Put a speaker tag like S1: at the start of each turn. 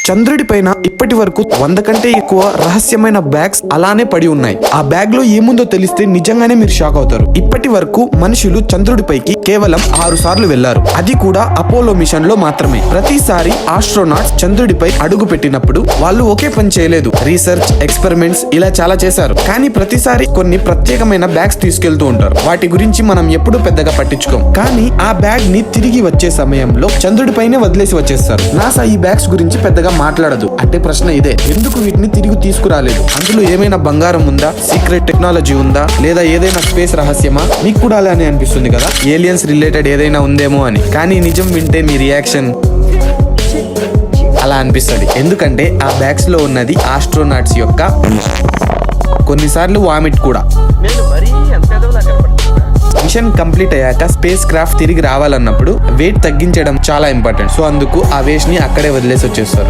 S1: చంద్రుడి పైన ఇప్పటి వరకు 100 కంటే ఎక్కువ రహస్యమైన బ్యాగ్స్ అలానే పడి ఉన్నాయి. ఆ బ్యాగ్ లో ఏముందో తెలిస్తే నిజంగానే మీరు షాక్ అవుతారు. ఇప్పటి వరకు మనుషులు చంద్రుడిపైకి కేవలం 6 సార్లు వెళ్లారు. అది కూడా అపోలో మిషన్ లో మాత్రమే. ప్రతిసారి ఆస్ట్రోనాట్స్ చంద్రుడిపై అడుగు పెట్టినప్పుడు వాళ్ళు ఒకే పని చేయలేదు. రీసెర్చ్, ఎక్స్పెరిమెంట్స్ ఇలా చాలా చేశారు. కానీ ప్రతిసారి కొన్ని ప్రత్యేకమైన బ్యాగ్స్ తీసుకెళ్తూ ఉంటారు. వాటి గురించి మనం ఎప్పుడూ పెద్దగా పట్టించుకోం. కానీ ఆ బ్యాగ్ ని తిరిగి వచ్చే సమయంలో చంద్రుడిపైనే వదిలేసి వచ్చేస్తారు. నాసా ఈ బ్యాగ్స్ గురించి పెద్దగా మాట్లాడదు. అంటే ప్రశ్న ఇదే, ఎందుకు వీటిని తిరిగి తీసుకురాలేదు? అందులో ఏమైనా బంగారం ఉందా, సీక్రెట్ టెక్నాలజీ ఉందా, లేదా ఏదైనా స్పేస్ రహస్యమా? మీకు కూడా అలానే అనిపిస్తుంది కదా, ఏలియన్స్ రిలేటెడ్ ఏదైనా ఉందేమో అని. కానీ నిజం వింటే మీ రియాక్షన్ అలా అనిపిస్తుంది. ఎందుకంటే ఆ బ్యాగ్స్ లో ఉన్నది ఆస్ట్రోనాట్స్ యొక్క కొన్నిసార్లు వామిట్ కూడా. మిషన్ కంప్లీట్ అయ్యాక స్పేస్ క్రాఫ్ట్ తిరిగి రావాలన్నప్పుడు వెయిట్ తగ్గించడం చాలా ఇంపార్టెంట్. సో అందుకు ఆ వేస్ట్ ని అక్కడే వదిలేసి వచ్చేస్తారు.